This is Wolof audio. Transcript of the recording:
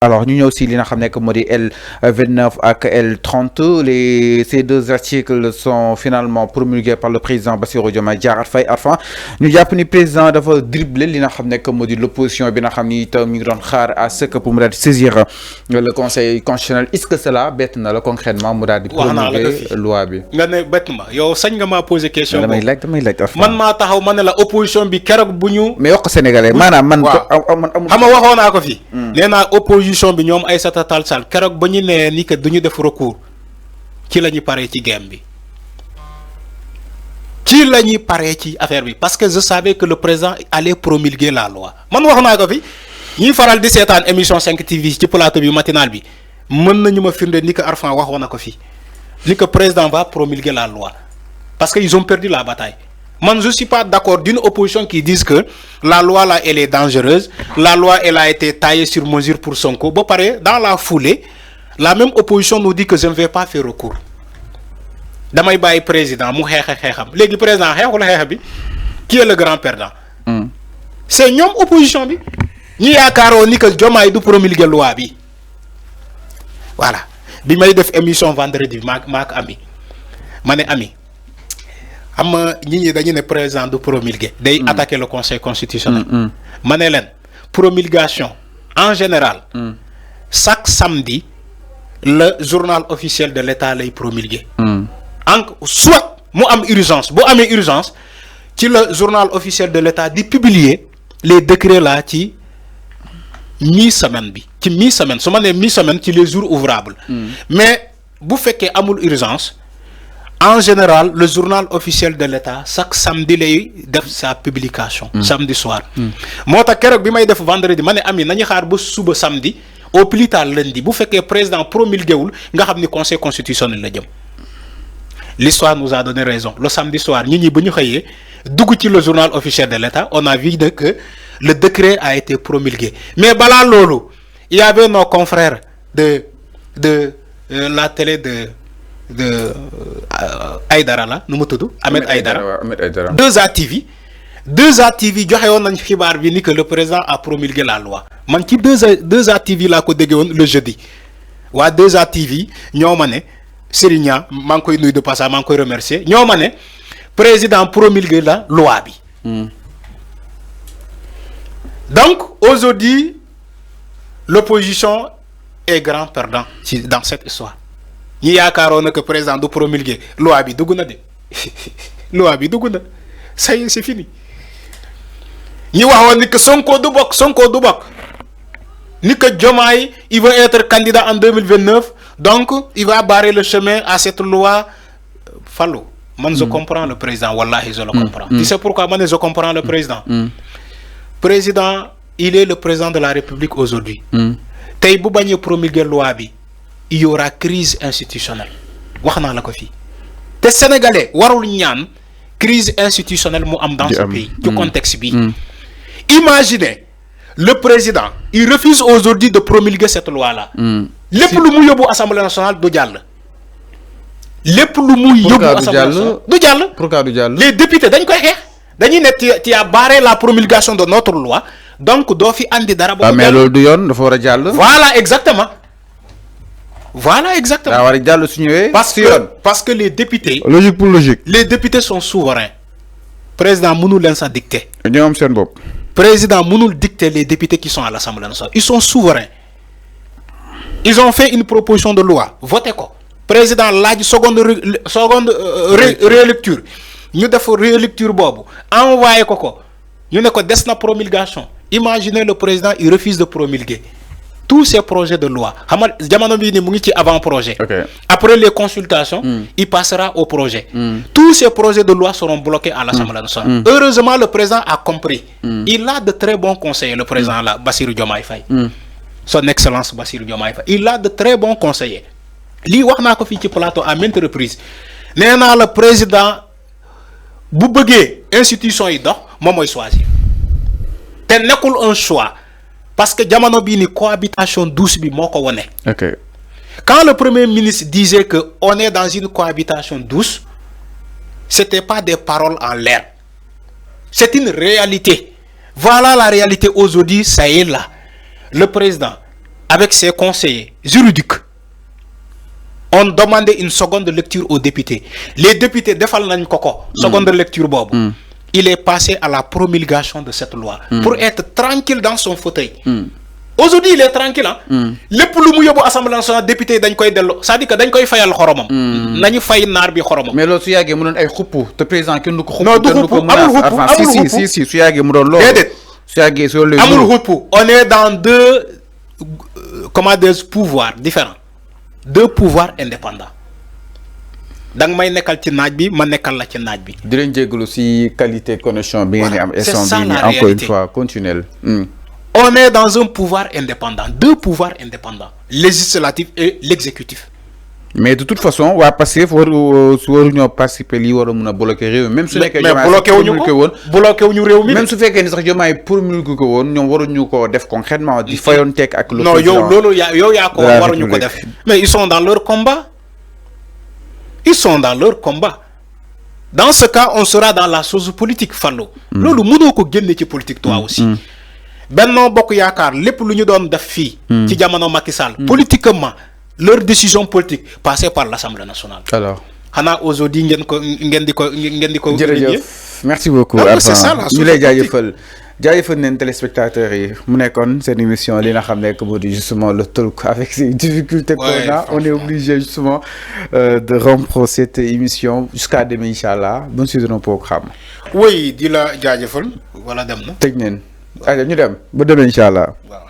Alors, nous avons aussi li nga xam ne que moo di L29 ak L30 ces deux articles sont finalement promulgués par le président Bassirou Diomaye Diakhar Faye Arfan ñu jàpp ni président dafa dribbler li nga xam ne que moo di l'opposition bi nga xam ni itam mi ngi doon xaar à ce que pour mu daal di saisir le conseil constitutionnel est-ce que cela bett na la concrètement mu daal di promulguer loi bi. nga ne bett ma yow sañ nga maa poser question. damay laaj Arfan man maa taxaw ma ne la opposition bi keroog bu ñu. mais wax ko sénégalais maanaam man. xam nga waxoon naa ko fi. nee naa opposition bi ñoom Aïssata Tall Sall keroog ba ñu nee ni que duñu def recours ci la ñu paree ci game bi ci la ñuy paree ci affaire bi parce que je savais que le président allait promulguer la loi man wax naa ko fi ñuy faral di seetaan émission 5 TV ci plateau bi matinal bi mën nañu ma firnde ni que Arfan waxoon na ko fi ni que président va promulguer la loi parce que ils ont perdu la bataille. Moi, je ne suis pas d'accord d'une opposition qui dise que la loi là, elle est dangereuse. La loi, elle a été taillée sur mesure pour Sonko. Bon, pareil, dans la foulée, la même opposition nous dit que je ne vais pas faire recours. Damay baye président, mu xeexam. Légui président xeexul xeex bi, qui est le grand perdant? C'est ñom opposition bi. Ñi yaakaaro ni que Diomaye du promulguer loi bi. Voilà. Bi may def émission vendredi maak ami. Mané ami. Am ñi dañu né président du promulguer day attaquer le conseil constitutionnel. Mané len promulgation en général chaque samedi le journal officiel de l'État lay promulguer. Soit mu am urgence bu amé urgence ci le journal officiel de l'État di publier les décrets là ci mi-semaine bi ci mi-semaine su ma nee mi-semaine ci les jours ouvrables. Mais bu féké amul urgence en général le journal officiel de l'État chaque samedi lay def sa publication. Samedi soir. Moo tax keroog bi may def vendredi ma ne ami nañu xaar ba suba samedi au plus tard lundi bu fekkee président promulgué wul nga xam ni conseil constitutionnel la jëm. L'histoire nous a donné raison. Le samedi soir ñi ñi bu ñu xëyee dugg ci le journal officiel de l'État on a vu que le décret a été promulgué. Mais balaa loolu il y avait nos confrères de la télé de Aïdara la nu mu tudd Ahmed Aïdara 2A TV joxe woon nañ xibaar bi ni que le président a promulgué la loi man ci 2A TV laa ko déggee woon le jeudi waa 2A TV ñoo ma ne Serigne maa ngi koy nuyu de passage maa ngi koy remercier ñoo ma ne président promulgué la loi bi. Donc aujourd'hui l'opposition est grand perdant dans cette histoire. ñi yaakaaroon que président du promulguer loi bi dugg na de loi bi dugg na ça y est c'est fini ñi waxoon ni que Sonko du bokk ni que Diomaye il veut être candidat en 2029 donc il va barrer le chemin à cette loi Fallou man je comprends le président wallahi je le comprends. Tu sais pourquoi man je comprends le président. Président il est le président de la République aujourd'hui. Tey bu bañee promulguer loi bi il y aura crise institutionnelle wax naa la ko fii te sénégalais warul ñaan crise institutionnelle mu am dans ce pays ci contexte bi. Imaginez le président il refuse aujourd'hui de promulguer cette loi là. lépp lu mu yóbbu assemblée nationale du jàll. lépp lu mu yóbbu assemblée nationale du jàll. Pourquoi du jàll. Les députés dañ koy xeex dañuy ne tu as barré la promulgation de notre loi donc doo fi andi dara. ba mais loolu du yoon dafa war a jàll. Voilà exactement. daa war a jàll su ñëwee. parce que les députés. logique pour logique. Les députés sont souverains. Président mënul leen sax dicter. ñoo am seen bopp. Président mënul dicter les députés qui sont à l'Assemblée nationale. Ils sont souverains. Ils ont fait une proposition de loi voté ko. Président laaj seconde rélecture ñu def rélecture boobu envoyé ko ñu ne ko des na promulgation. Imaginez le président il refuse de promulguer tous ces projets de loi xam nga jamono bii ni mu ngi ci avant projet. Après les consultations. Il passera au projet. Tous ces projets de loi seront bloqués à l'Assemblée nationale. Heureusement le président a compris. Il a de très bons conseillers le président là Bassirou Diomaye Faye. Son excellence Bassirou Diomaye Faye il a de très bons conseillers. Lii wax naa ko fii ci plateau à maintes reprises nee naa le président bu bëggee institution yi dox moom mooy choisir te nekkul un choix parce que jamono bii ni cohabitation douce bi moo ko wone. Quand le premier ministre disait que on est dans une cohabitation douce c'était pas des paroles en l'air c'est une réalité. Voilà la réalité aujourd'hui ça y est là le président avec ses conseillers juridiques, on demandait une seconde lecture aux députés. Les députés defal nañ koko seconde lecture bobu. Il est passé à la promulgation de cette loi pour être tranquille dans son fauteuil. Aujourd'hui, il est tranquille. Le plus mu yobu assemblée nationale député dañ koy dello, c'est-à-dire que dañ koy fayal xoromam. Nañu fay nar bi xoromam. Mais lo su yagge mu don ay xupu te président kenn du ko xupu. Non, du xupu, amul xupu, si su yagge mu don lo. Dédé. Su yagge so le. Amul xupu. On est dans deux pouvoirs différents. Deux pouvoirs indépendants. dang may nekkal ci naaj bi ma nekkal la ci naaj bi. di leen jégalu si qualité connexion bi ngeen am. C'est ça la encore une fois continuel. On est dans un pouvoir indépendant, deux pouvoirs indépendants, législatif et l'exécutif. Mais de toute façon waa Pastef waruñoo participer lii war a mun a bloquer réew mi même su nekkee mais bloqué wuñu réew mi même su fekkee ni sax Diomaye promulgué ko woon ñoom waruñu ko def concrètement di fayonteeg ak le non yow loolu yow yaa ko waruñu ko def mais ils sont dans leur combat. Ils sont dans leur combat. Dans ce cas, on sera dans la chose politique, Fallo. Loolu mënoo ko génne ci politique toi aussi. Benno Bokk Yaakaar lépp lu ñu doon def fii ci jamono Macky Sall politiquement leur décision politique passée par l'Assemblée nationale. Alors xanaa aujourd'hui ngeen di ko jërëjëf merci beaucoup. C'est ça la ñu lay jaajëfal neen téléspectateurs yi mu nekkoon seen émission li nga xam ne que moo di justement le talk avec ces difficultés qu'on a. On est obligé justement de rompre cette émission jusqu'à demain inchallah. Bonne suite de nos programmes. Oui di la jaajëfal wala dem na tëj neen ñu dem ba demain inchallah. Waaw.